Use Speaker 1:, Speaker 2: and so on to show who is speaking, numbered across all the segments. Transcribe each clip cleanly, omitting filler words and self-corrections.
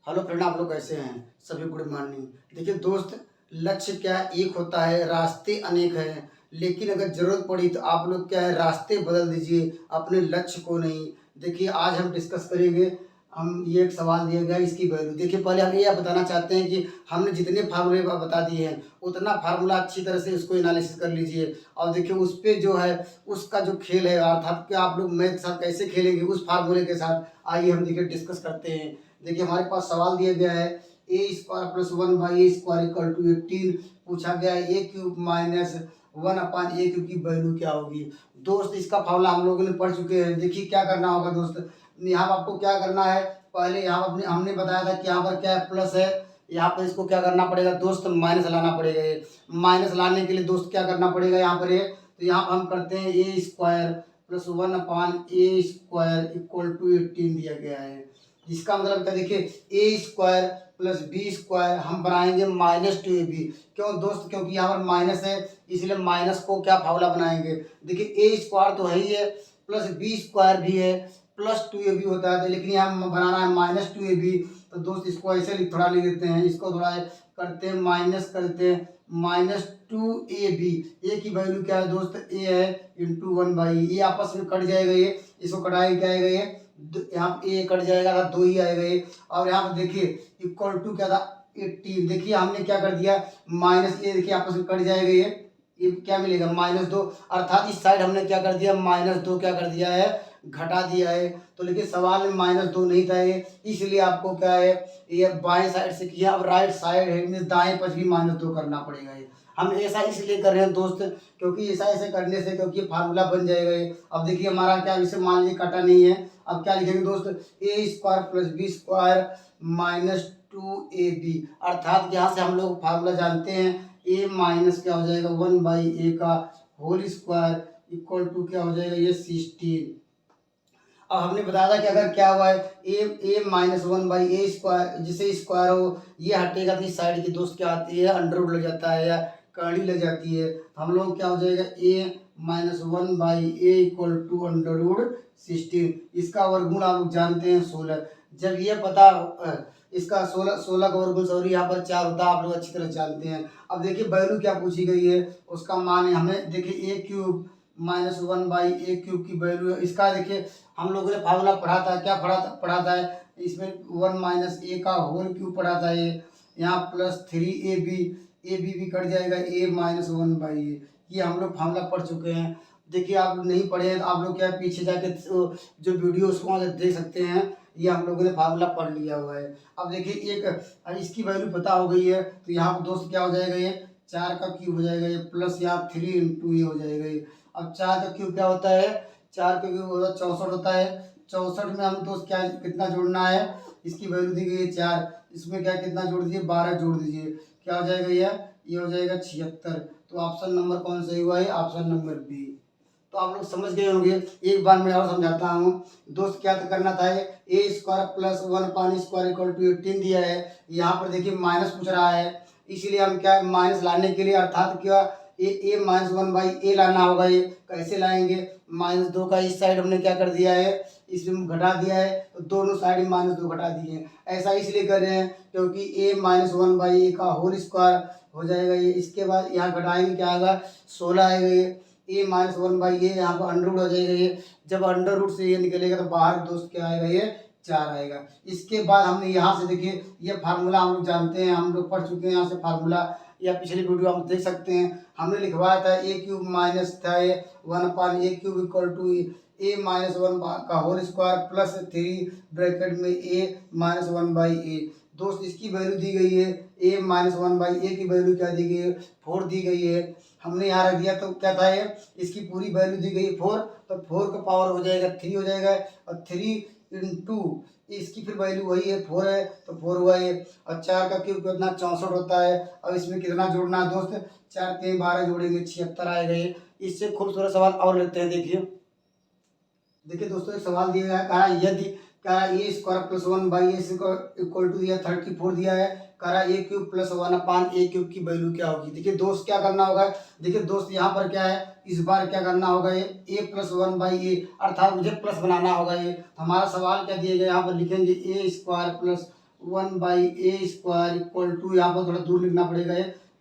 Speaker 1: Hello friend, आप लोग कैसे हैं? सभी गुड मॉर्निंग। देखिए दोस्त, लक्ष्य क्या एक होता है, रास्ते अनेक हैं, लेकिन अगर ज़रूरत पड़ी तो आप लोग क्या है, रास्ते बदल दीजिए, अपने लक्ष्य को नहीं। देखिए आज हम डिस्कस करेंगे, हम ये एक सवाल दिया गया है, इसकी वैल्यू। देखिए पहले हम ये बताना चाहते हैं कि हमने जितने फार्मूले बता दिए हैं उतना फार्मूला अच्छी तरह से उसको एनालिसिस कर लीजिए। और देखिए उस पे जो है उसका जो खेल है, अर्थात कि आप लोग मैथ के साथ कैसे खेलेंगे उस फार्मूले के साथ, आइए हम देखिए डिस्कस करते हैं। देखिए हमारे पास सवाल दिया गया है ए square plus one by A square equal to 18। पूछा गया है A cube minus one upon A cube की वैल्यू क्या होगी। दोस्त इसका फॉर्मूला हम लोगों ने पढ़ चुके हैं। देखिए क्या करना होगा दोस्त, यहाँ आपको क्या करना है, पहले यहाँ अपने हमने बताया था कि यहाँ पर क्या है, प्लस है। यहाँ पर इसको क्या करना पड़ेगा दोस्त, माइनस लाना पड़ेगा। ये माइनस लाने के लिए दोस्त क्या करना पड़ेगा, यहाँ पर ये तो यहाँ पर हम करते हैं A square plus one upon A square equal to 18 दिया गया है। इसका मतलब क्या, देखिए A square plus B square हम बनाएंगे माइनस टू ए बी। क्यों दोस्त, क्योंकि यहाँ पर माइनस है, इसलिए माइनस को क्या फार्मूला बनाएंगे। देखिए ए स्क्वायर तो है ही है, प्लस बी स्क्वायर भी है, प्लस टू ए बी होता है, लेकिन यहाँ बनाना है माइनस टू ए बी। तो दोस्त इसको ऐसे थोड़ा लिख देते हैं, इसको थोड़ा करते हैं, माइनस करते हैं माइनस टू ए बी। ए की वैल्यू क्या है दोस्त, ए है इंटू वन बाई, ये आपस में कट जाएगा, ये इसको कटाएगा क्या आएगा, ये यहाँ पे ए कट जाएगा था, दो ही आएगा ये। और यहाँ पे देखिए इक्वल टू क्या था 18। देखिए हमने क्या कर दिया, माइनस ए, देखिए आपस में कट जाएगा ये क्या मिलेगा -2। अर्थात इस साइड हमने क्या कर दिया, -2 क्या कर दिया है, घटा दिया है। तो लेकिन सवाल में -2 नहीं था ये, इसलिए आपको क्या है, ये बाएं साइड से किया। अब राइट साइड है, दाएं पक्ष भी -2 करना पड़ेगा। ये हम ऐसा इसलिए कर रहे हैं दोस्त, क्योंकि ऐसा ऐसे करने से क्योंकि फार्मूला बन जाएगा ये। अब देखिए हमारा क्या, इसे मान लीजिए कटा नहीं है, अब क्या लिखेंगे दोस्त, A square plus B square minus two A B. अर्थात यहाँ से हम लोग फार्मूला जानते हैं, ए माइनस क्या हो जाएगा, वन बाई ए का होल स्क्वायर इक्वल टू क्या हो जाएगा, ये 16। अब हमने बताया था कि अगर क्या हुआ है, ए minus one by A square, जिसे स्क्वायर हो ये हटेगा तो इस साइड की दोस्त क्या आती है, अंडर रूट लग जाता है या कड़ी लग जाती है। तो हम लोग क्या हो जाएगा, A minus one by A equal to under root 16। इसका वर्गमूल आप लोग जानते हैं 16। जब ये पता इसका 16 का वर्गमूल सॉरी यहाँ पर 4 होता है, आप लोग अच्छी तरह जानते हैं। अब देखिए वैल्यू क्या पूछी गई है, उसका मान है हमें, देखिए A cube minus one by A cube की वैल्यू है। इसका देखिए हम लोगों ने फार्मूला पढ़ा था, क्या पढ़ा था इसमें, वन माइनस ए का होल क्यूब पढ़ा था ये। यहाँ प्लस 3ab, ए बी भी कट जाएगा, ए माइनस वन बाई ए, ये हम लोग फार्मूला पढ़ चुके हैं। देखिए आप लोग नहीं पढ़े हैं तो आप लोग क्या पीछे जाके जो वीडियो उसको वहाँ देख सकते हैं, ये हम लोगों ने फार्मूला पढ़ लिया हुआ है। अब देखिए एक इसकी वैल्यू पता हो गई है, तो यहाँ पर दोस्त क्या हो जाएगा, ये 4 का क्यूब हो जाएगा, ये प्लस यहाँ 3 इंटू ये हो जाएगा ये। अब 4 का क्यूब क्या होता है, 4 का क्यूब होता है 64 होता है। 64 में हम दोस्त क्या कितना जोड़ना है, इसकी वैल्यू दी गई है 4, इसमें क्या कितना जोड़ दीजिए, 12 जोड़ दीजिए, क्या हो जाएगा ये हो जाएगा 76। तो ऑप्शन नंबर कौन सही हुआ है, ऑप्शन नंबर बी। तो आप लोग समझ गए होंगे। एक बार मैं और समझाता हूँ दोस्त, क्या करना था, ए स्क्वायर प्लस वन पानी स्क्वायर इक्वल टू 18 दिया है। यहाँ पर देखिए माइनस पूछ रहा है, इसीलिए हम क्या माइनस लाने के लिए, अर्थात क्या ए माइनस वन बाई ए लाना होगा। ये कैसे लाएंगे, -2 का इस साइड हमने क्या कर दिया है, इसमें घटा दिया है, तो दोनों साइड में -2 घटा दिए हैं। ऐसा इसलिए कर रहे हैं क्योंकि ए माइनस वन बाई ए का होल स्क्वायर हो जाएगा ये। इसके बाद यहाँ घटाएंगे क्या आएगा, 16 आएगा ये। ए माइनस वन बाई ए यहाँ पर अंडर रूट हो जाएगा ये। जब अंडर रूट से ये निकलेगा तो बाहर दोस्त क्या आएगा, ये 4 आएगा। इसके बाद हमने यहाँ से देखिए ये फार्मूला हम लोग जानते हैं, हम लोग पढ़ चुके हैं यहाँ से फार्मूला, या पिछली वीडियो हम देख सकते हैं। हमने लिखवाया था ए क्यूब माइनस था ये one upon A cube equal to a minus one का होल स्क्वायर प्लस 3 ब्रैकेट में a minus one by a. दोस्त इसकी वैल्यू दी गई है, ए माइनस वन बाई ए की वैल्यू क्या दी गई है, 4 दी गई है। हमने यहाँ रख दिया तो क्या था, ये इसकी पूरी वैल्यू दी गई 4, तो 4 का पावर हो जाएगा 3 हो जाएगा, और 3 इंटू इसकी फिर वैल्यू वही है 4 है, तो 4 हुआ ये। और 4 का क्यूब कितना 64 होता है। अब इसमें कितना जोड़ना है दोस्त, 4 3 12 जोड़ेंगे 76 आएगा ये। इससे खूबसूरत सवाल और लेते हैं। देखिए दोस्तों, एक सवाल दिया गया, कहा यदि कहा a square plus one by A equal to दिया 34 दिया है, कहा a cube plus one upon A cube की वैल्यू क्या होगी। देखिए दोस्त क्या करना होगा, देखिए दोस्त यहाँ पर क्या है, इस बार क्या करना होगा, ये ए प्लस वन बाई ए, अर्थात मुझे प्लस बनाना होगा ये। तो हमारा सवाल क्या दिया गया, यहाँ पर लिखेंगे a square plus 1/a² equal to, यहाँ पर थोड़ा दूर लिखना पड़ेगा,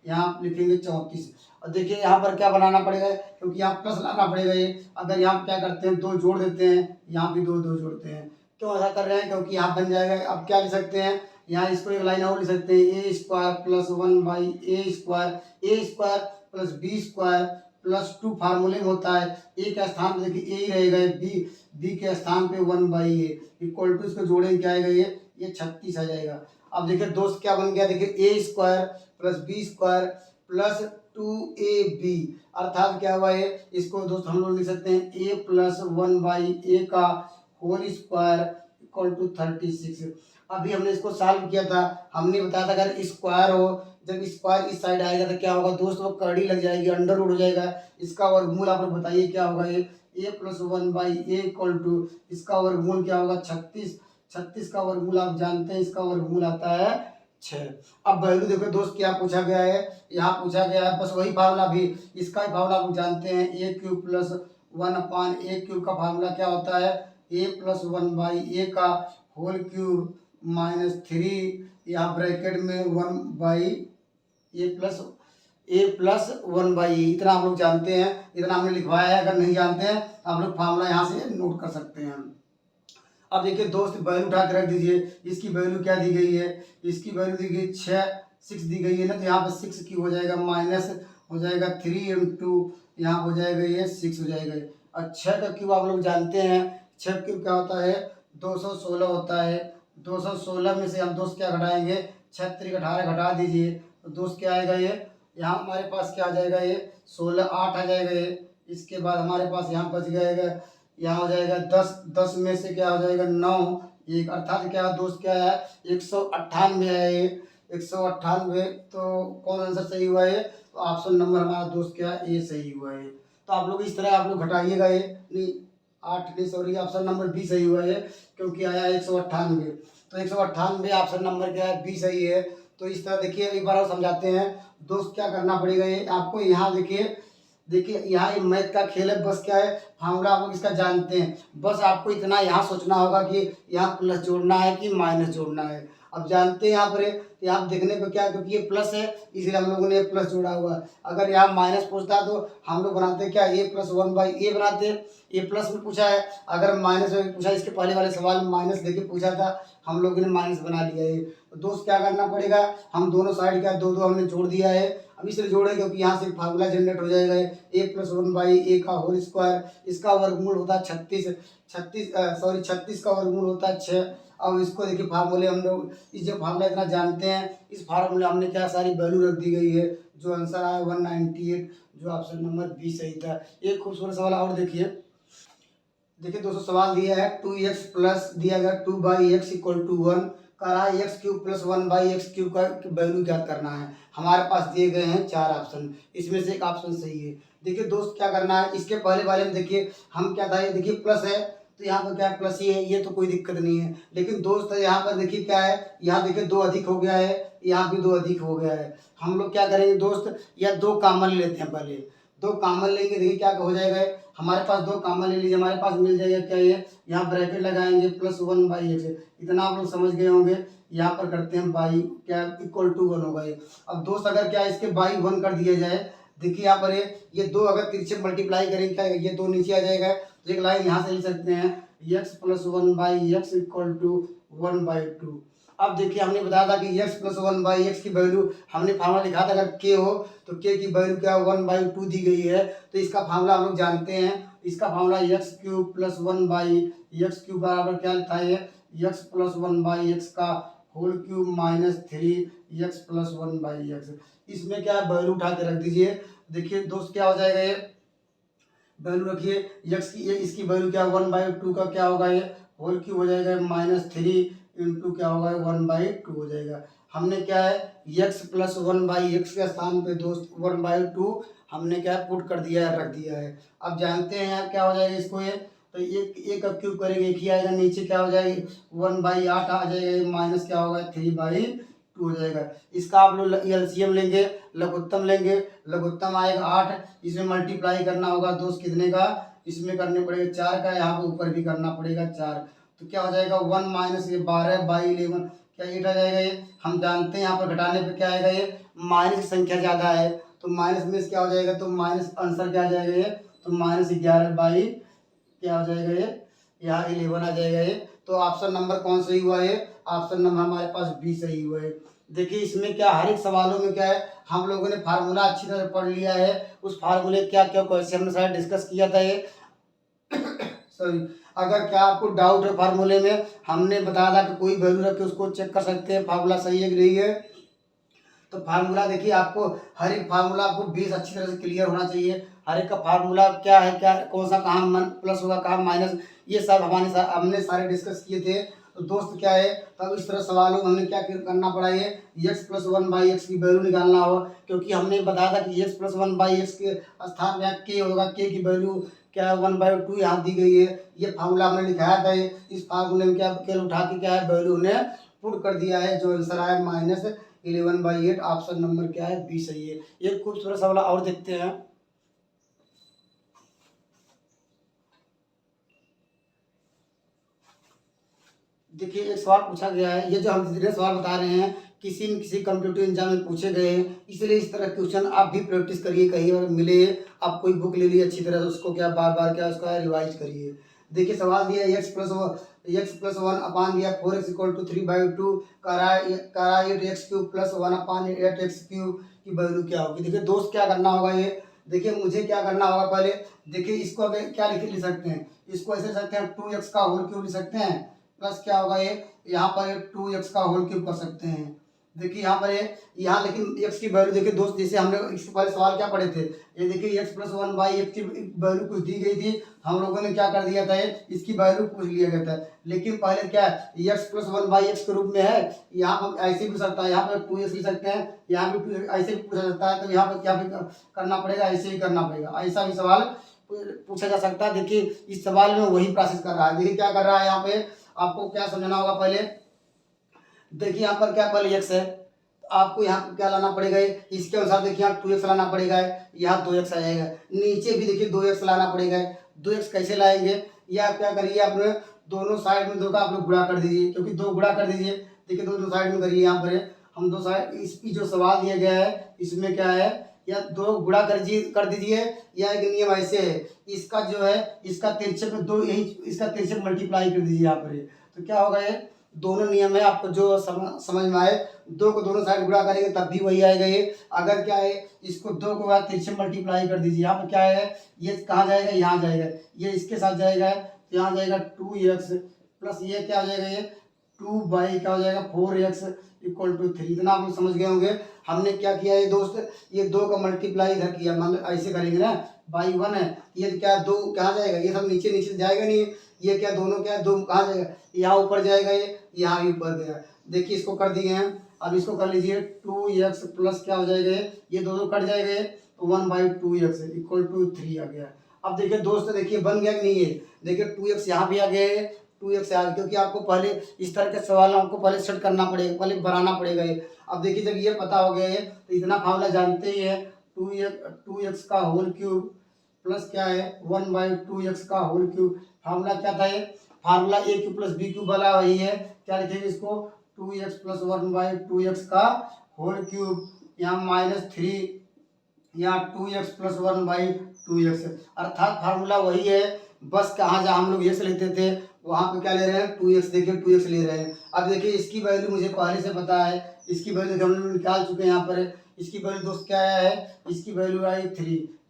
Speaker 1: यहाँ आप लिखेंगे 34। और देखिए यहाँ पर क्या बनाना पड़ेगा, क्योंकि यहाँ प्लस लाना पड़ेगा। ये अगर यहाँ क्या करते हैं, दो जोड़ देते हैं, यहाँ भी दो दो जोड़ते हैं। क्यों ऐसा कर रहे हैं, क्योंकि यहाँ बन जाएगा। अब क्या लिख सकते हैं, यहाँ इसको एक लाइन और लिख सकते हैं, a² plus 1/a², a² plus b² plus 2 फार्मूले में होता है। ए के स्थान पे देखिए ए ही रहेगा, बी के स्थान पे 1/a इक्वल टू, इसको जोड़ेंगे क्या आएगा, ये 36 आ जाएगा। अब देखिए दोस्त क्या बन गया, देखिए a² plus b² plus 2ab, अर्थात क्या हुआ है, इसको दोस्त हम लोग लिख सकते हैं a प्लस 1/a का होल स्क्वायर इक्वल टू 36। अभी हमने इसको सॉल्व किया था, हमने बताया था अगर स्क्वायर हो, जब स्क्वायर इस साइड आएगा तो क्या होगा दोस्त, वो कड़ी लग जाएगी, अंडर रूट हो जाएगा। इसका वर्गमूल आप लोग बताइए क्या होगा, ये a plus 1/a equal to, इसका वर्गमूल क्या होगा 36। 36 का वर्गमूल आप जानते हैं, इसका वर्गमूल आता है 6। अब वैल्यू देखो दोस्त क्या पूछा गया है, यहाँ पूछा गया है बस वही फार्मूला, भी इसका ही फार्मूला आप जानते हैं, a³ प्लस 1/a³ का फार्मूला क्या होता है, a प्लस 1/a का होल क्यूब माइनस 3, यहाँ ब्रैकेट में 1/a प्लस 1/a, इतना आप लोग जानते हैं, इतना हमने लिखवाया है। अगर नहीं जानते हैं आप लोग फार्मूला यहाँ से नोट कर सकते हैं। अब देखिए दोस्त वैल्यू उठा के रख दीजिए, इसकी वैल्यू क्या दी गई है, इसकी वैल्यू दी गई 6 दी गई है ना, तो यहाँ पर 6 की हो जाएगा माइनस हो जाएगा 3 इंटू यहाँ हो जाएगा ये 6 हो जाएगा। और 6 का क्यूब आप लोग जानते हैं, 6 क्यूब क्या होता है 216 होता है। 216 में से हम दोस्त क्या घटाएंगे, 36 18 घटा दीजिए तो दोस्त क्या आएगा, ये यहाँ हमारे पास क्या आ जाएगा, ये 16 8 आ जाएगा ये। इसके बाद हमारे पास यहाँ बच जाएगा, यहाँ हो जाएगा 10, 10 में से क्या हो जाएगा 9, एक अर्थात क्या दोस्त क्या है 198 है ये 198। तो कौन आंसर सही हुआ है, तो ऑप्शन नंबर हमारा दोस्त क्या है ए सही हुआ है। तो आप लोग इस तरह आप लोग घटाइएगा, ये नहीं 8 नहीं सॉरी ऑप्शन नंबर बी सही हुआ है, क्योंकि आया 198। तो 198 ऑप्शन नंबर क्या है बी सही है। तो इस तरह देखिए एक बार और समझाते हैं दोस्त, क्या करना पड़ेगा, ये आपको यहाँ देखिए यहाँ ये मैथ का खेल है, बस क्या है फार्मूला आप लोग इसका जानते हैं, बस आपको इतना यहाँ सोचना होगा कि यहाँ प्लस जोड़ना है कि माइनस जोड़ना है। अब जानते हैं यहाँ पर तो यहाँ देखने पर क्या, क्योंकि ये प्लस है इसलिए हम लोगों ने प्लस जोड़ा हुआ है। अगर यहाँ माइनस पूछता तो हम लोग बनाते क्या a प्लस 1/a बनाते, ए प्लस में पूछा है। अगर माइनस में पूछा, इसके पहले वाले सवाल में माइनस देके पूछा था, हम लोगों ने माइनस बना लिया है। तो दोस्त क्या करना पड़ेगा, हम दोनों साइड क्या दो दो हमने जोड़ दिया है, अब इसलिए जोड़े क्योंकि यहाँ से फार्मूला जनरेट हो जाएगा a प्लस 1/a का होल स्क्वायर, इसका वर्गमूल होता है 36 का वर्गमूल होता है 6। अब इसको देखिए फार्मूले हम लोग इस जो फार्मूला इतना जानते हैं, इस फार्मूले हमने क्या सारी वैल्यू रख दी गई है, जो आंसर आया 198, जो ऑप्शन नंबर बी सही था। एक खूबसूरत सवाल और देखिए दोस्तों, सवाल दिया है 2x प्लस दिया गया 2/x इक्वल टू 1, कह रहा है x³ प्लस 1/x³ का वैल्यू ज्ञात करना है। हमारे पास दिए गए हैं 4 ऑप्शन, इसमें से एक ऑप्शन सही है। देखिए दोस्त क्या करना है, इसके पहले वाले में देखिए हम क्या था, ये देखिए प्लस है तो यहाँ पर क्या प्लस ही है, ये तो कोई दिक्कत नहीं है। लेकिन दोस्त यहाँ पर देखिए क्या है, यहाँ देखिए 2 अधिक हो गया है, यहाँ भी 2 अधिक हो गया है। हम लोग क्या करेंगे दोस्त, या 2 कॉमन लेते हैं, पहले 2 कॉमन लेंगे, देखिए क्या हो जाएगा, हमारे पास 2 कॉमन ले लीजिए, हमारे पास मिल जाएगा क्या, ये यहाँ ब्रैकेट लगाएंगे प्लस 1/x, इतना आप लोग समझ गए होंगे। यहाँ पर करते हैं बाई क्या इक्वल टू 1 होगा ये। अब दोस्त अगर क्या इसके बाई 1 कर दिया जाए, देखिए यहाँ पर ये 2 अगर तिरछे मल्टीप्लाई करेंगे क्या, ये 2 नीचे आ जाएगा, तो एक लाइन यहाँ से लिख सकते हैं x plus 1/x equal to 1/2। अब देखिए हमने बताया था कि x प्लस 1/x की वैल्यू, हमने फार्मूला लिखा था अगर k हो तो k की वैल्यू क्या 1/2 दी गई है। तो इसका फार्मूला हम लोग जानते हैं, इसका फार्मूला x³ प्लस 1/x³ बराबर क्या था, ये x प्लस 1/x का whole cube minus 3x plus 1/x। इसमें क्या वैल्यू उठा के रख दीजिए, देखिए दोस्त क्या हो जाएगा, ये वैल्यू रखिए x की, ये इसकी वैल्यू क्या 1/2 का क्या होगा, ये होल क्यूब हो जाएगा माइनस 3 इंटू क्या होगा 1/2 हो जाएगा। हमने क्या है x प्लस 1/x के स्थान पे दोस्त 1/2 हमने क्या पुट कर दिया है, रख दिया है। अब जानते हैं यार क्या हो जाएगा इसको, ये तो एक का क्यूब करेंगे एक ही आएगा, नीचे क्या हो जाएगी 1/8 आ जाएगा, माइनस क्या होगा 3/2 हो जाएगा। इसका आप लोग एलसीएम लेंगे, लघुत्तम लेंगे, लघुत्तम आएगा 8, इसमें मल्टीप्लाई करना होगा दोस्त कितने का, इसमें करने पड़ेगा 4 का, यहाँ पे ऊपर भी करना पड़ेगा 4। तो क्या हो जाएगा 1 माइनस ये 12/11 क्या 8 आ जाएगा ये। हम जानते हैं यहाँ पर घटाने पे क्या आएगा, ये माइनस की संख्या ज़्यादा है तो माइनस में से क्या हो जाएगा, तो माइनस आंसर क्या आ जाएगा ये, तो -11 बाई क्या हो जाएगा ये, यहाँ 11 आ जाएगा ये। तो ऑप्शन नंबर कौन सही हुआ है, ऑप्शन नंबर हमारे पास बी सही हुआ है। देखिए इसमें क्या हर एक सवालों में क्या है, हम लोगों ने फार्मूला अच्छी तरह पढ़ लिया है, उस फार्मूले क्या क्या क्वेश्चन हमने सारा डिस्कस किया था ये सॉरी। अगर क्या आपको डाउट है फार्मूले में, हमने बताया था कि कोई वैल्यू रख के उसको चेक कर सकते हैं फार्मूला सही है कि नहीं है। तो फार्मूला देखिए आपको हर एक फार्मूला आपको बेस अच्छी तरह से क्लियर होना चाहिए, हर एक का फार्मूला क्या है, क्या कौन सा कहाँ प्लस होगा कहाँ माइनस, ये सब हमने सारे डिस्कस किए थे। तो दोस्त क्या है, तब इस तरह सवालों में हमने क्या करना पड़ा, ये x प्लस 1/x की वैल्यू निकालना हो, क्योंकि हमने बताया था कि x प्लस 1/x के स्थान में k होगा, k की वैल्यू क्या है 1/2 यहाँ दी गई है। ये फार्मूला हमने लिखाया था, इस फार्मूले में क्या केवल उठा के क्या है वैल्यू ने पुट कर दिया है, जो आंसर आया -11/8। ऑप्शन नंबर क्या है, बी सही है। एक खूबसूरत सवाल और देखते हैं। देखिए एक सवाल पूछा गया है, ये जो हम जितने सवाल बता रहे हैं किसी न किसी कम्पिटिटिव एग्जाम में पूछे गए हैं, इसलिए इस तरह क्वेश्चन आप भी प्रैक्टिस करिए, कहीं अगर मिले आप कोई बुक ले लीजिए अच्छी तरह से, उसको क्या बार बार क्या उसका रिवाइज करिए। देखिए सवाल दिया है x+1 अपान दिया 4x = 3/2 करा 8x³ + 1/8x³ की वैल्यू क्या होगी। देखिए दोस्त क्या करना होगा, ये देखिए मुझे क्या करना होगा पहले, देखिए इसको अगर क्या लिख सकते हैं, इसको ऐसे लिख सकते हैं 2x का होल क्यूब लिख सकते हैं, प्लस क्या होगा ये, यहाँ पर 2x का होल क्यूब कर सकते हैं। देखिए यहाँ पर यहाँ लेकिन x की वैल्यू देखिए दोस्त, जैसे हमने इसके पहले सवाल क्या पढ़े थे, ये देखिए x+1/x की वैल्यू कुछ दी गई थी, हम लोगों ने क्या कर दिया था, इसकी वैल्यू पूछ लिया गया था। लेकिन पहले क्या है x+1/x के रूप में है, यहाँ पर ऐसे भी पूछ सकता है, यहाँ पर 2x लिख सकते हैं, यहाँ भी ऐसे भी पूछा सकता है, तो यहाँ पर क्या भी करना पड़ेगा, ऐसे ही करना पड़ेगा, ऐसा भी सवाल पूछा जा सकता है। देखिए इस सवाल में वही प्रोसेस कर रहा है, देखिए क्या कर रहा है यहाँ पे, आपको क्या समझना होगा पहले। देखिए यहाँ पर क्या पहले x है, आपको यहाँ पर क्या लाना पड़ेगा, इसके अनुसार देखिए यहाँ 2x लाना पड़ेगा, यहाँ 2x आ जाएगा, नीचे भी देखिए 2x लाना पड़ेगा। 2x कैसे लाएंगे, या आप क्या करिए, आप दोनों साइड में 2 का आप लोग गुणा कर दीजिए, क्योंकि 2 गुणा कर दीजिए। देखिए दोनों साइड में करिए, यहाँ पर हम 2 साइड, इसकी जो सवाल दिया गया है इसमें क्या है, या 2 गुणा कर दीजिए, या एक नियम ऐसे है, इसका जो है इसका तिरछे में 2 यही इसका तिरछे मल्टीप्लाई कर दीजिए यहाँ पर, तो क्या होगा, ये दोनों नियम है, आपको जो समझ में आए, 2 को दोनों साइड गुणा करेंगे तब भी वही आएगा ये। अगर क्या है इसको 2 को बाद तिरछे मल्टीप्लाई कर दीजिए, यहाँ पर क्या है, ये कहाँ जाएगा, यहाँ जाएगा, ये इसके साथ जाएगा, तो यहाँ जाएगा 2x प्लस ये क्या हो जाएगा, ये 2 बाई क्या हो जाएगा 4x = 3। इतना आप लोग समझ गए होंगे। हमने क्या किया ये दोस्त, ये 2 का मल्टीप्लाई इधर किया, मतलब ऐसे करेंगे ना, बाई 1 है, ये क्या 2 कहाँ जाएगा, ये सब नीचे नीचे जाएगा नहीं, ये क्या दोनों क्या 2 कहाँ जाएगा, यहाँ ऊपर जाएगा, ये यहाँ भी ऊपर गया। देखिए इसको कर दिए हैं, अब इसको कर लीजिए 2x प्लस क्या हो जाएगा, ये दोनों कट जाएंगे, तो 1/2x = 3 आ गया। अब देखिए दोस्त, देखिए बन गया कि नहीं है, देखिए 2x यहाँ भी आ गया है, 2x आ गया, क्योंकि आपको पहले इस तरह के सवाल आपको पहले सेट करना पड़ेगा, पहले बनाना पड़ेगा ये। अब देखिए जब ये पता हो गया है तो इतना फार्मूला जानते ही है, 2x का होल क्यूब प्लस क्या है 1/2x का होल क्यूब। फार्मूला क्या था ये, फार्मूला a³ + b³ वाला वही है, क्या लिखेंगे इसको 2x + 1/2x का होल क्यूब, यहाँ -3, यहाँ 2x + 1/2x, अर्थात फार्मूला वही है, बस कहाँ जहाँ हम लोग x लेते थे वहाँ पे क्या ले रहे हैं 2x, देखिए 2x ले रहे हैं। अब देखिए इसकी वैल्यू मुझे पहले से पता है, इसकी वैल्यू हम लोग निकाल चुके हैं यहाँ पर, इसकी वैल्यू दोस्त क्या आया है, इसकी वैल्यू आई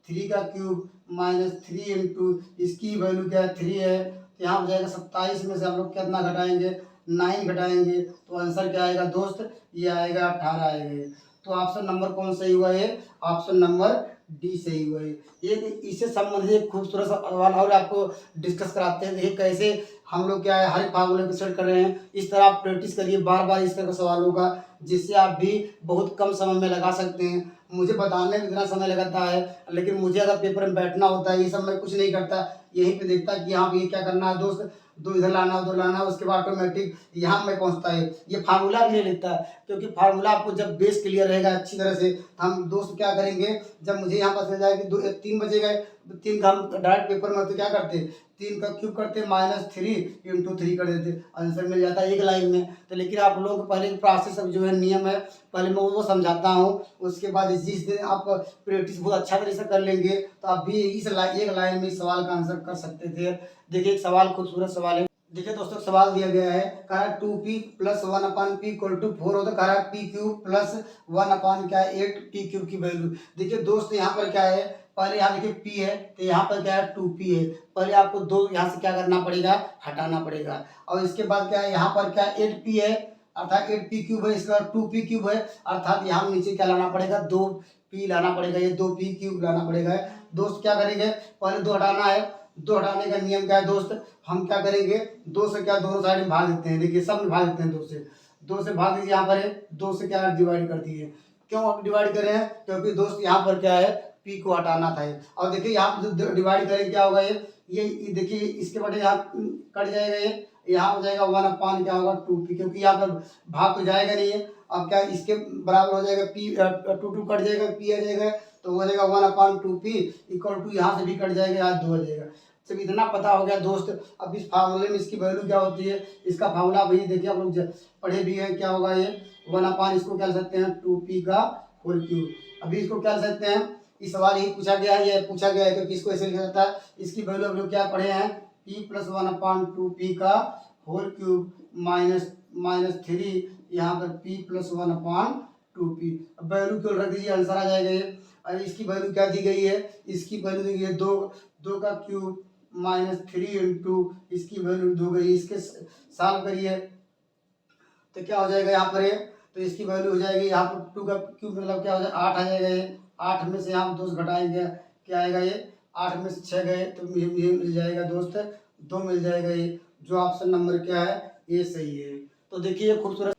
Speaker 1: 3 का क्यूब -3 इंटू इसकी वैल्यू क्या है 3 है, तो यहाँ हो जाएगा 27 में से हम लोग कितना घटाएंगे 9 घटाएंगे, तो आंसर क्या आएगा दोस्त, ये आएगा 18 आएगा। तो ऑप्शन नंबर कौन सही हुआ है, ऑप्शन नंबर डी सही हुआ है। ये इससे संबंधित एक खूबसूरत सवाल और आपको डिस्कस कराते हैं, देखिए कैसे हम लोग क्या है हर फार्मूले को सेट कर रहे हैं। इस तरह आप प्रैक्टिस करिए बार बार इस तरह के सवालों का, जिससे आप भी बहुत कम समय में लगा सकते हैं। मुझे बताने में इतना समय लगता है, लेकिन मुझे अगर पेपर में बैठना होता है, ये सब मैं कुछ नहीं करता, यहीं पे देखता कि हाँ ये क्या करना है दोस्त, 2 इधर लाना उधर लाना, उसके बाद ऑटोमेटिक यहाँ में पहुँचता है। ये फार्मूला भी नहीं लिखता है, क्योंकि फार्मूला आपको जब बेस क्लियर रहेगा अच्छी तरह से, हम दोस्त क्या करेंगे, जब मुझे यहाँ पर चल जाएगी 3 बजे गए, 3 का हम डायरेक्ट पेपर में तो क्या करते 3 का क्यूब करते -3 × 3 कर देते, आंसर मिल जाता है एक लाइन में। तो लेकिन आप लोगों को पहले प्रोसेस जो है नियम है पहले मैं वो समझाता हूँ, उसके बाद जिस दिन आप प्रैक्टिस बहुत अच्छा तरीके से कर लेंगे तो आप भी एक लाइन में इस सवाल का आंसर कर सकते थे। देखिए एक सवाल, खूबसूरत सवाल है। देखिए दोस्तों सवाल दिया गया है, कह रहा 2p + 1/p = 4 होता है, कह रहा है p³ + 1/8p³ की वैल्यू। देखिए दोस्त यहाँ पर क्या है, पहले यहाँ देखिए p है तो यहाँ पर क्या है 2p है, पहले आपको दो यहाँ से क्या करना पड़ेगा, हटाना पड़ेगा। और इसके बाद क्या है, यहाँ पर क्या 8p है अर्थात 8p³ है, इसका 2p³ है अर्थात यहाँ नीचे क्या लाना पड़ेगा, 2p लाना पड़ेगा, ये 2p³ लाना पड़ेगा। दोस्त क्या करेंगे, पहले 2 हटाना है, 2 हटाने का नियम क्या है दोस्त, हम क्या करेंगे 2 से क्या दोनों साइड में भाग देते हैं। देखिए सब में भाग देते हैं 2 से भाग दीजिए, यहाँ पर है 2 से क्या डिवाइड कर दिए। क्यों आप डिवाइड कर रहे हैं, क्योंकि दोस्त यहाँ पर क्या है p को हटाना था। और देखिए यहाँ पर जो डिवाइड करेंगे क्या होगा, ये देखिए इसके बटे यहाँ कट जाएगा, ये यहाँ हो जाएगा 1/, क्या होगा 2p, क्योंकि यहाँ पर भाग तो जाएगा नहीं है। अब क्या इसके बराबर हो जाएगा p, 2 कट जाएगा, p आ जाएगा तो हो जाएगा 1/2p = यहाँ से भी कट जाएगा, यहाँ 2 आ जाएगा। जब इतना पता हो गया दोस्त, अब इस फार्मूले में इसकी वैल्यू क्या होती है, इसका फार्मूला वही देखिए आप लोग पढ़े भी हैं, क्या होगा ये 1/, इसको क्या लिख सकते हैं 2p⁴। अभी इसको क्या लिख सकते हैं, इस सवाल यही पूछा गया है, ये पूछा गया है क्योंकि इसको ऐसे लिखा जाता है। इसकी वैल्यू हम लोग क्या पढ़े हैं, p + 1/2p⁴ -3, यहाँ पर p + 1/2p। अब वैल्यू क्यों रख दीजिए, आंसर आ जाएगा ये। और इसकी वैल्यू क्या दी गई है, इसकी वैल्यू दी गई है 2 का क्यूब -3 × इसकी वैल्यू 2 गई, इसके सॉल्व करिए तो क्या हो जाएगा यहाँ पर ये, तो इसकी वैल्यू हो जाएगी यहाँ पर 2 का क्यूब मतलब क्या हो जाएगा 8 आ जाएगा। ये 8 में से यहाँ 2 घटाएंगे क्या आएगा, ये 8 में से 6 गए तो ये मिल जाएगा दोस्त 2 मिल जाएगा। ये जो ऑप्शन नंबर क्या है ये सही है। तो देखिए खूबसूरत,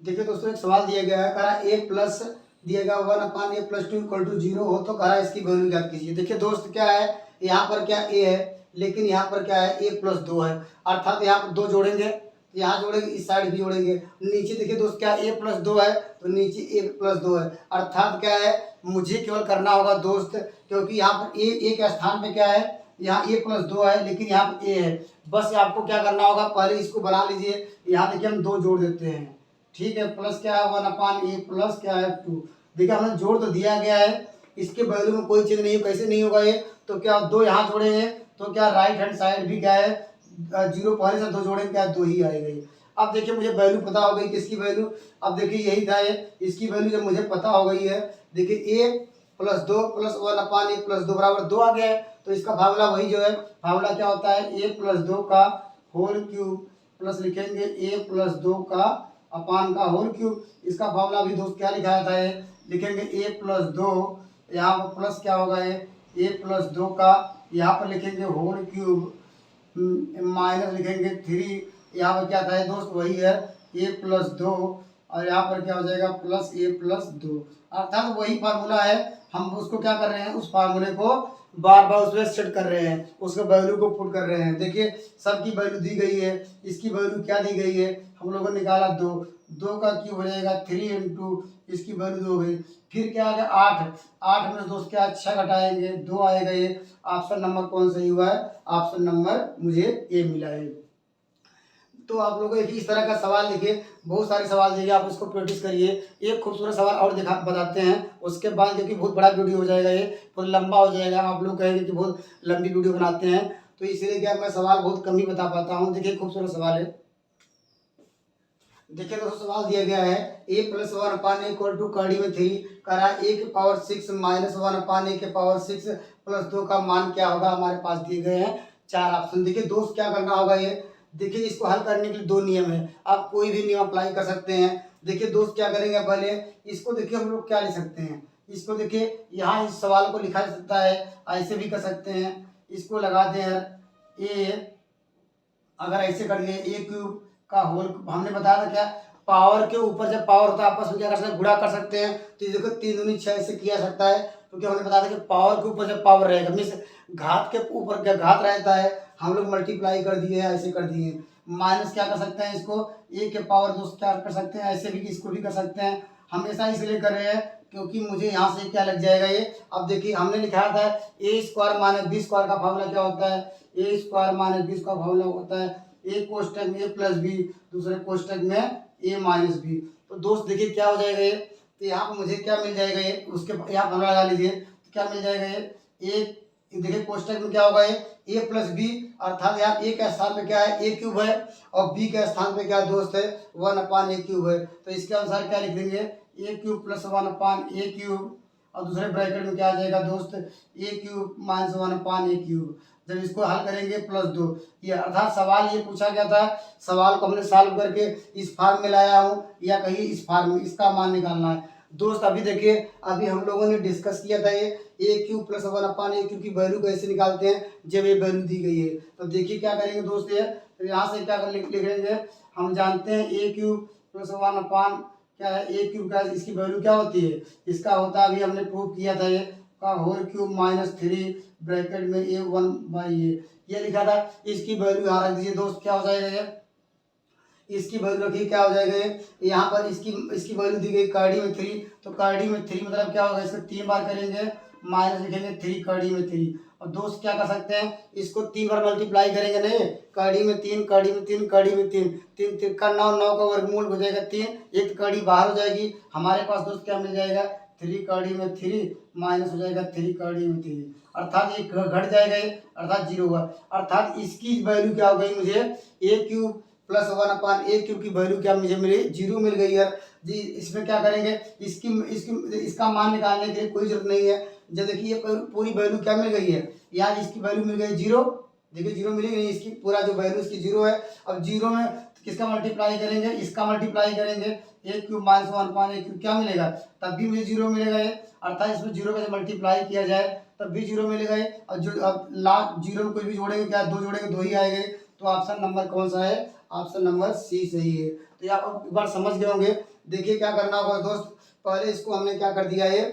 Speaker 1: देखिए दोस्तों एक सवाल दिया गया है, कह रहा a+ दिया गया 1/a + 2 = 0 हो तो कह रहा है इसकी वैल्यू ज्ञात कीजिए। देखिए दोस्त क्या है, यहाँ पर क्या a है लेकिन यहाँ पर क्या है a + 2 है, अर्थात यहाँ पर 2 जोड़ेंगे, यहाँ जोड़ेंगे, इस साइड भी जोड़ेंगे। नीचे देखिए दोस्त क्या a + 2 है तो नीचे a + 2 है, अर्थात क्या है मुझे केवल करना होगा दोस्त, क्योंकि यहाँ पर a के स्थान पे क्या है, यहाँ a + 2 है लेकिन यहाँ पर a है। बस आपको क्या करना होगा, पहले इसको बना लीजिए, यहाँ देखिए हम 2 जोड़ देते हैं, ठीक है। प्लस क्या है 1/a प्लस क्या है 2, देखिए हमने जोड़ तो दिया गया है, इसके वैल्यू में कोई चेंज नहीं, कैसे नहीं होगा ये, तो क्या 2 यहाँ जोड़े हैं तो क्या राइट हैंड साइड भी क्या है 0, पहले से 2 जोड़ेंगे क्या 2 ही आएगा ये। अब देखिए मुझे वैल्यू पता हो गई किसकी वैल्यू, अब देखिए यही था ये, इसकी वैल्यू जब मुझे पता हो गई है, देखिए a + 2 + 1/a + 2 बराबर 2 आ गया है। तो इसका फार्मूला वही जो है, फार्मूला क्या होता है a + 2 का होल क्यूब प्लस लिखेंगे a + 2 का अपान का होल क्यूब। इसका फार्मूला भी दोस्त क्या लिखा था है, लिखेंगे a + 2, यहाँ पर प्लस क्या होगा ये a + 2 का, यहाँ पर लिखेंगे होल क्यूब माइनस लिखेंगे 3, यहाँ पर क्या था दोस्त वही है a + 2 और यहाँ पर क्या हो जाएगा प्लस a + 2, अर्थात वही फार्मूला है। हम उसको क्या कर रहे हैं, उस फार्मूले को बार बार उसमें सेट कर रहे हैं, उसके वैल्यू को पुट कर रहे हैं। देखिए सबकी वैल्यू दी गई है, इसकी वैल्यू क्या दी गई है, हम लोगों ने निकाला 2 का क्यूब हो जाएगा 3 × इसकी वैल्यू 2 हो गई, फिर क्या आ गया 8 में दोस्त क्या 6 घटाएंगे 2 आएगा। ये ऑप्शन नंबर कौन सही हुआ है, ऑप्शन नंबर मुझे ए मिला है। तो आप लोगों को इस तरह का सवाल देखिए, बहुत सारे सवाल देखिए, आप उसको प्रैक्टिस करिए। एक खूबसूरत सवाल और बताते हैं, उसके बाद क्योंकि बहुत बड़ा वीडियो हो जाएगा, ये पूरा लंबा हो जाएगा, आप लोग कहेंगे कि बहुत लंबी वीडियो बनाते हैं, तो इसलिए क्या मैं सवाल बहुत कम ही बता पाता हूँ। देखिए खूबसूरत सवाल है, देखिए दोस्तों सवाल दिया गया है a + 1/a = कड़ी में 3, कह रहा है a की पावर 6 - 1/a की पावर 6 + 2 का मान क्या होगा। हमारे पास दिए गए हैं 4 ऑप्शन। देखिए दोस्त क्या करना होगा, ये देखिए इसको हल करने के लिए 2 नियम है, आप कोई भी नियम अप्लाई कर सकते हैं। देखिए दोस्त क्या करेंगे, पहले इसको देखिए हम लोग क्या लिख सकते हैं, इसको देखिए यहाँ इस सवाल को लिखा जा सकता है, ऐसे भी कर सकते हैं, इसको लगा दें a, अगर ऐसे कर दिए a³ का होल, हमने बताया था क्या पावर के ऊपर जब पावर होता है आपस में क्या कर सकते हैं, गुणा कर सकते हैं। तो देखो 3 दूनी 6 ऐसे किया सकता है, क्योंकि हमने बताया था कि पावर के ऊपर जब पावर रहेगा मीन्स घात के ऊपर क्या घात रहता है, हम लोग मल्टीप्लाई कर दिए ऐसे कर दिए। माइनस क्या कर सकते हैं, इसको a के पावर 2 क्या कर सकते हैं, ऐसे भी इसको भी कर सकते हैं। हमेशा इसलिए कर रहे हैं क्योंकि मुझे यहाँ से क्या लग जाएगा ये। अब देखिए हमने लिखा था a square minus b square का फार्मूला क्या होता है, ए square minus b square formula होता है ए कोष्टक में ए प्लस बी, दूसरे कोष्टक में ए माइनस बी। तो दोस्त देखिए क्या हो जाएगा ये, तो यहाँ पर मुझे क्या मिल जाएगा ये, उसके यहाँ फार्मूला लगा लीजिए, तो क्या मिल जाएगा ये, एक देखिए कोष्टक में क्या होगा ये ए प्लस बी, अर्थात यहाँ ए के स्थान पे क्या है ए क्यूब है और बी के स्थान पे क्या दोस्त है 1/a क्यूब है। तो इसके अनुसार क्या लिख देंगे ए क्यूब प्लस 1/a क्यूब, और दूसरे ब्रैकेट में क्या आ जाएगा दोस्त ए क्यूब माइनस 1/a क्यूब। जब इसको हल करेंगे +2, ये अर्थात सवाल ये पूछा गया था, सवाल को हमने सॉल्व करके इस फॉर्म में लाया हूँ या कहीं इस फॉर्म में, इसका मान निकालना है दोस्त। अभी देखिए अभी हम लोगों ने डिस्कस किया था ये ए क्यूब प्लस 1/a क्यूब की वैल्यू कैसे निकालते हैं जब ये वैल्यू दी गई है। तो देखिए क्या करेंगे दोस्त, ये तो यहाँ से क्या लिख लेंगे, हम जानते हैं ए क्यूब प्लस 1 क्या है ए क्यूब का इसकी वैल्यू क्या होती है, इसका होता है अभी हमने प्रूव किया था ये का होल क्यूब -3 ब्रैकेट में a1/a ये लिखा था। इसकी वैल्यू यहाँ रख दीजिए दोस्त, क्या हो जाएगा ये, इसकी वैल्यू रखिए क्या हो जाएगा ये, यहाँ पर इसकी वैल्यू दी गई कार्डी में 3, तो कार्डी में 3 मतलब क्या होगा, इसको 3 बार करेंगे माइनस लिखेंगे 3 कार्डी में 3। और दोस्त क्या कर सकते हैं, इसको 3 बार मल्टीप्लाई करेंगे, नहीं कार्डी में 3 कार्डी में 3 कार्डी में 3 3 3 का 9 9 का वर्गमूल हो जाएगा 3, एक कार्डी बाहर हो जाएगी, हमारे पास दोस्त क्या मिल जाएगा 3 कार्डी में 3 माइनस हो जाएगा 3 कार्डी में 3, अर्थात ये घट जाएगा ये, अर्थात 0 हुआ। अर्थात इसकी वैल्यू क्या हो गई मुझे ए क्यूब प्लस 1/a क्यूब की वैल्यू क्या मुझे मिली 0 मिल गई यार जी। इसमें क्या करेंगे, इसका मान निकालने के लिए कोई जरूरत नहीं है। जब देखिए ये पूरी वैल्यू क्या मिल गई है, यहाँ इसकी वैल्यू मिल गई 0, देखिए 0 मिली नहीं, इसकी पूरा जो वैल्यू इसकी 0 है। अब 0 में किसका मल्टीप्लाई करेंगे, इसका मल्टीप्लाई करेंगे ए क्यूब माइनस 1/a क्यूब, क्या मिलेगा तब भी मुझे 0 मिलेगा ये, अर्थात इसमें 0 का मल्टीप्लाई किया जाए तब भी 0 मिलेगा ये। और जो अब लास्ट 0 में कुछ भी जोड़ेंगे क्या 2 जोड़ेंगे 2 ही आएंगे, तो ऑप्शन नंबर कौन सा है, ऑप्शन नंबर सी सही है। तो ये आप एक बार समझ गए होंगे। देखिए क्या करना होगा दोस्त, पहले इसको हमने क्या कर दिया है,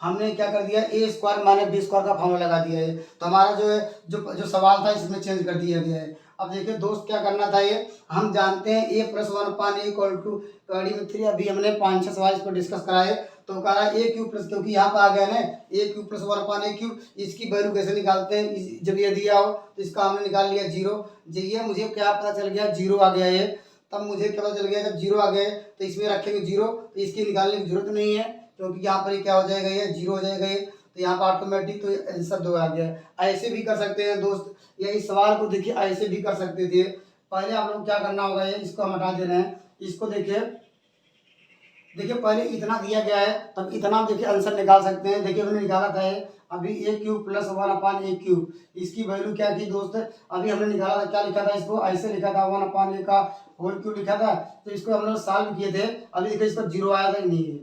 Speaker 1: हमने क्या कर दिया ए स्क्वायर माइनस बी स्क्वायर का फॉर्मूला लगा दिया है, तो हमारा जो है जो सवाल था इसमें चेंज कर दिया गया है। अब देखिए दोस्त क्या करना था, ये हम जानते हैं a plus 1/a equal to कार्डी में 3, अभी हमने 5-6 सवाल इसको डिस्कस कराए। तो कह रहा है ए क्यूब प्लस, क्योंकि यहाँ पर आ गया ना ए क्यूब प्लस 1/a क्यूब, इसकी वैल्यू कैसे निकालते हैं, जब ये दिया हो तो इसका हमने निकाल लिया 0। ये मुझे क्या पता चल गया 0 आ गया ये, तब मुझे क्या पता चल गया जब 0 आ गया तो इसमें रखेंगे 0, तो इसकी निकालने की जरूरत नहीं है क्योंकि यहाँ पर क्या हो जाएगा ये 0 हो जाएगा ये, तो यहाँ पर ऑटोमेटिक तो आंसर 2 आ गया। ऐसे भी कर सकते हैं दोस्त, या इस सवाल को देखिए ऐसे भी कर सकते थे। पहले आप लोग क्या करना होगा, ये इसको हम हटा दे रहे हैं, इसको देखिए पहले इतना दिया गया है तब इतना देखिए आंसर निकाल सकते हैं। देखिए हमने निकाला था ये अभी ए क्यूब प्लस 1/a क्यूब, इसकी वैल्यू क्या थी दोस्त, अभी हमने निकाला था, क्या लिखा था, इसको ऐसे लिखा था 1/a का होल क्यूब लिखा था, तो इसको हम लोग सॉल्व किए थे। अभी देखिए इस पर 0 आया था नहीं है।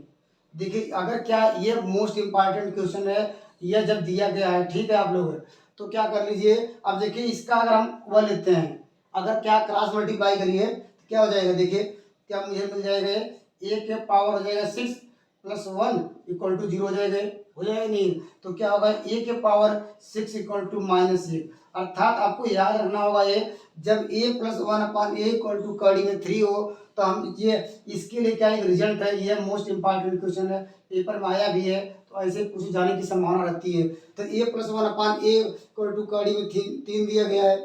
Speaker 1: देखिए अगर क्या ये मोस्ट इम्पॉर्टेंट क्वेश्चन है, यह जब दिया गया है ठीक है आप लोग, तो क्या कर लीजिए, अब देखिए इसका अगर हम वह लेते हैं, अगर क्या क्रॉस मल्टीप्लाई करिए तो क्या हो जाएगा, देखिए क्या मुझे मिल जाएगा ए के पावर हो जाएगा 6 प्लस 1 इक्वल टू 0 हो जाएगा नहीं, तो क्या होगा ए के पावर 6 इक्वल टू -1। अर्थात आपको याद रखना होगा ये जब a plus 1/a equal to कार्डी में 3 हो, तो हम ये इसके लिए क्या एक रिजल्ट है, ये मोस्ट इंपॉर्टेंट क्वेश्चन है, पेपर में आया भी है, तो ऐसे पूछे जाने की संभावना रहती है। तो a plus 1/a equal to कार्डी में 3 दिया गया है,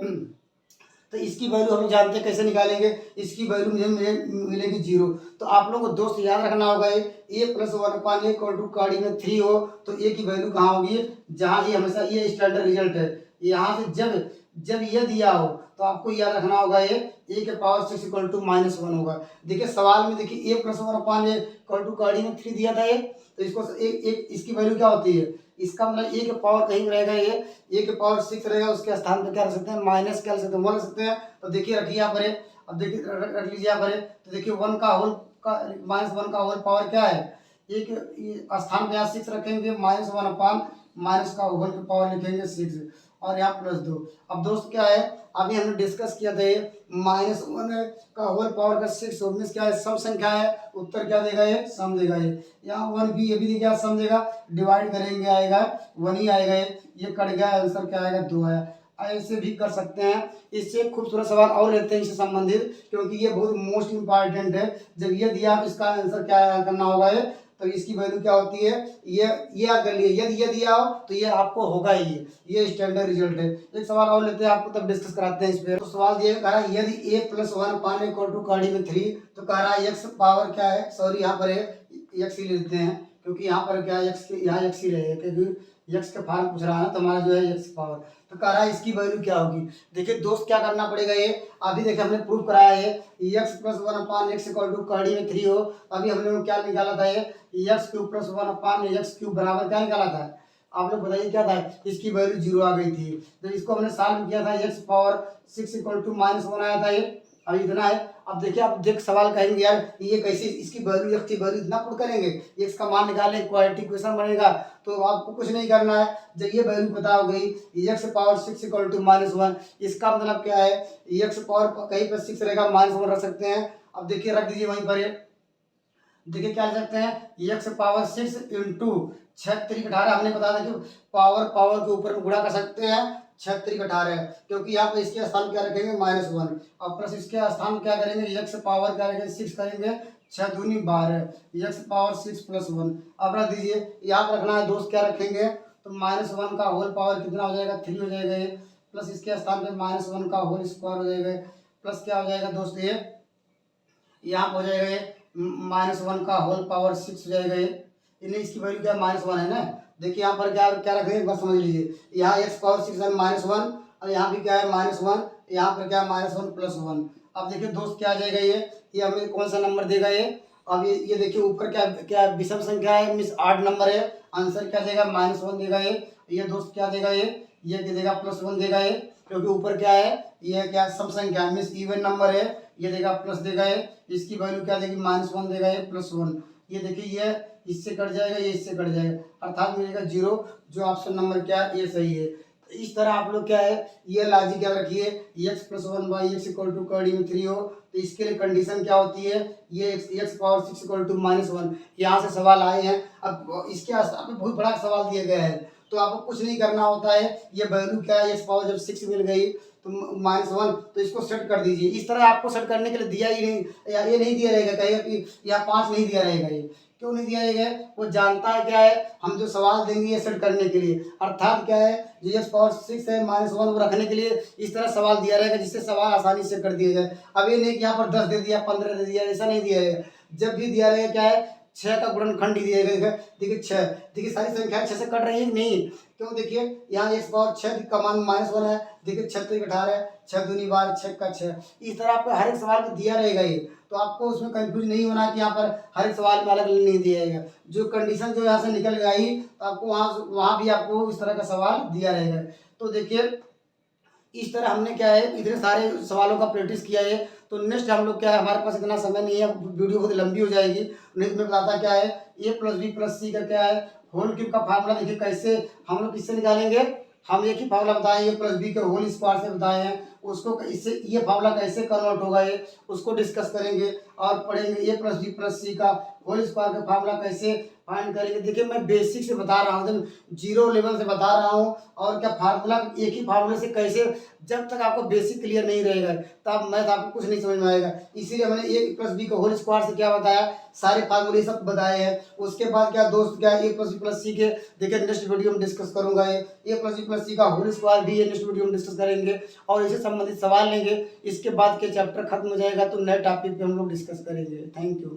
Speaker 1: तो इसकी वैल्यू हम जानते हैं कैसे निकालेंगे, इसकी वैल्यू मुझे मिलेगी 0। तो आप लोगों को दोस्त याद रखना होगा a plus 1/a equal to कार्डी में 3 हो तो ए की वैल्यू कहाँ होगी, जहाँ ये हमेशा ये स्टैंडर्ड रिजल्ट है, यहाँ से जब ये दिया हो तो आपको याद रखना होगा ये ए के पावर 6 इक्वल टू -1 होगा। देखिए सवाल में देखिए a plus 1/a equal to कार्डी में 3 दिया था ये, तो इसको एक इसकी वैल्यू क्या होती है, इसका मतलब ए के पावर कहीं रहेगा, ये ए के पावर 6 रहेगा, उसके स्थान पर क्या रख सकते हैं माइनस, क्या रख सकते हैं 1 रख सकते हैं। तो देखिए रखिए यहाँ पर, अब देखिए रख लीजिए यहाँ पर, तो देखिए 1 का होल का -1 का होल पावर क्या है, एक स्थान पे यहाँ 6 रखेंगे, -1 माइनस का होल का पावर लिखेंगे 6 और यहाँ +2। अब दोस्त क्या है, अभी हमने डिस्कस किया था ये -1 का होल पावर का 6 मीन्स क्या है, सम संख्या है, उत्तर क्या देगा ये सम देगा। यहाँ 1 भी ये भी देगा सम देगा, डिवाइड करेंगे आएगा 1 ही आएगा, ये कट गया, आंसर क्या आएगा 2 आया। ऐसे भी कर सकते हैं। इससे खूबसूरत सवाल और लेते हैं इससे संबंधित, क्योंकि ये बहुत मोस्ट इंपॉर्टेंट है। जब ये दिया तो इसका आंसर क्या करना होगा, ये तो इसकी वैल्यू क्या होती है, ये याद कर लिए, यदि ये दिया हो तो ये आपको होगा ही, ये स्टैंडर्ड रिजल्ट है। एक सवाल और लेते हैं, आपको तब डिस्कस कराते हैं इस पे। तो सवाल दिया कह रहा है यदि a + 1 पाने इक्वल टू कड़ी में 3, तो कह रहा है x पावर क्या है, सॉरी यहाँ पर है x ही लेते हैं क्योंकि यहाँ पर क्या है x, यहाँ x ही रहेगा क्योंकि x का फॉर्म पूछ रहा है ना, तो हमारा जो है x पावर, तो कह रहा है इसकी वैल्यू क्या होगी। देखिए दोस्त क्या करना पड़ेगा, ये अभी देखिए हमने प्रूव कराया है x + 1/x इक्वल टू कड़ी में 3 हो, अभी हमने क्या निकाला था, ये x³ + 1/x³ बराबर क्या निकाला था, आप लोग बताइए क्या था, इसकी वैल्यू 0 आ गई थी। तो इसको हमने सॉल्व किया था, x पावर 6 इक्वल टू -1 आया था ये, अभी इतना है। अब देखिए आप देख सवाल कहेंगे यार ये कैसे, इसकी वैल्यू x की वैल्यू इतना पुट करेंगे, x का मान निकालें, क्वाड्रेटिक इक्वेशन बनेगा। तो आपको कुछ नहीं करना है, जब ये वैल्यू पता हो गई x पावर 6 इक्वल टू -1, इसका मतलब क्या है, x पावर कहीं पर 6 रहेगा, -1 रख सकते हैं। अब देखिए रख दीजिए वहीं पर, ये देखिए क्या लिख सकते हैं, x पावर 6 इंटू 6×18, हमने बताया था कि पावर पावर के ऊपर में गुणा कर सकते हैं, 6×18, क्योंकि यहाँ पे इसके स्थान क्या रखेंगे -1, और प्लस इसके स्थान क्या करेंगे, x पावर क्या रखेंगे 6 करेंगे, 6 दूनी 12, x पावर 6 + 1। अब रख दीजिए, यहाँ पर रखना है दोस्त, क्या रखेंगे, तो -1 का होल पावर कितना हो जाएगा, 3 हो जाएगा ये, प्लस इसके स्थान पे -1 का होल स्क्वायर हो जाएगा, प्लस क्या हो जाएगा दोस्त, ये यहाँ पर हो जाएगा ये -1 का होल पावर 6 हो जाएगा, ये इन्हें इसकी वैल्यू क्या -1 है ना। देखिए यहाँ पर क्या क्या रखेंगे, एक बार समझ लीजिए, यहाँ x पावर 6 है -1, और यहाँ भी क्या है -1, यहाँ पर क्या है -1 + 1। अब देखिए दोस्त क्या आ जाएगा, ये हमें कौन सा नंबर देगा ये, अब ये देखिए ऊपर क्या क्या विषम संख्या है, मीन्स 8 नंबर है, आंसर क्या देगा -1 देगा ये दोस्त क्या देगा, ये देगा +1 देगा ये, क्योंकि ऊपर क्या है, ये क्या सम संख्या है, मीन्स इवन नंबर है, ये देगा प्लस देगा ये, इसकी वैल्यू क्या देगी -1 देगा ये +1। ये देखिए ये इससे कट जाएगा, ये इससे कट जाएगा, अर्थात मिलेगा 0, जो ऑप्शन नंबर क्या है ये सही है। तो इस तरह आप लोग क्या है, ये लॉजिक याद रखिए, x + 1/x इक्वल टू कड़ी में 3 हो, तो इसके लिए कंडीशन क्या होती है, ये x पावर 6 इक्वल टू -1, यहाँ से सवाल आए हैं। अब इसके आसपास में बहुत बड़ा सवाल दिया गया है, तो आपको कुछ नहीं करना होता है, ये वैल्यू क्या है, x पावर जब 6 मिल गई तो -1, तो इसको सेट कर दीजिए। इस तरह आपको सेट करने के लिए दिया ही नहीं, या ये नहीं दिया रहेगा, कहेगा कि यहाँ 5 नहीं दिया रहेगा, ये क्यों नहीं दिया रहेगा, वो जानता है क्या है, हम जो सवाल देंगे ये सेट करने के लिए, अर्थात क्या है, जो x पावर 6 है -1 वो रखने के लिए इस तरह सवाल दिया रहेगा, जिससे सवाल आसानी से कर दिया जाए। अब ये नहीं कि यहाँ पर 10 दे दिया, 15 दे दिया, ऐसा नहीं दिया रहेगा। जब भी दिया रहेगा क्या है, 6 का गुणनखंड ही दिया गया, देखिए 6, देखिए सारी संख्याएं 6 से कट रही है नहीं, क्यों, देखिए यहाँ x पावर 6 का मान -1 है, देखिए 6×18, 6 दूनी 12, 6 का 6, इस तरह आपको हर एक सवाल में दिया रहेगा ये, तो आपको उसमें कंफ्यूज नहीं होना कि यहाँ पर हर एक सवाल में अलग अलग नहीं दिया जाएगा, जो कंडीशन जो यहाँ से निकल गई तो आपको वहाँ भी आपको इस तरह का सवाल दिया रहेगा। तो देखिए इस तरह हमने क्या है, इतने सारे सवालों का प्रैक्टिस किया है। तो नेक्स्ट हम लोग क्या है, हमारे पास इतना समय नहीं है, वीडियो बहुत लंबी हो जाएगी, नेक्स्ट में बताता क्या है, a + b + c का क्या है होल क्यूब का फार्मूला। देखिए कैसे हम लोग किससे निकालेंगे, हम एक ही फार्मूला बताए, a + b के होल स्क्वायर से बताए हैं, उसको इससे ये फार्मूला कैसे कन्वर्ट होगा ये उसको डिस्कस करेंगे, और पढ़ेंगे a + b + c का होल स्क्वायर का फार्मूला कैसे फाइंड करेंगे। देखिए मैं बेसिक से बता रहा हूँ, एकदम 0 लेवल से बता रहा हूँ, और क्या फार्मूला एक ही फार्मूले से कैसे, जब तक आपको बेसिक क्लियर नहीं रहेगा तब मैथ आपको कुछ नहीं समझ में आएगा। इसीलिए मैंने a + b का होल स्क्वायर से क्या बताया, सारे फार्मूले सब बताए हैं। उसके बाद क्या दोस्त क्या a + b + c के देखिए नेक्स्ट वीडियो में डिस्कस करूंगा, ये a + b + c का होल स्क्वायर भी नेक्स्ट वीडियो में डिस्कस करेंगे, और इससे संबंधित सवाल लेंगे। इसके बाद के चैप्टर खत्म हो जाएगा तो नए टॉपिक पे हम लोग डिस्कस करेंगे। Thank you.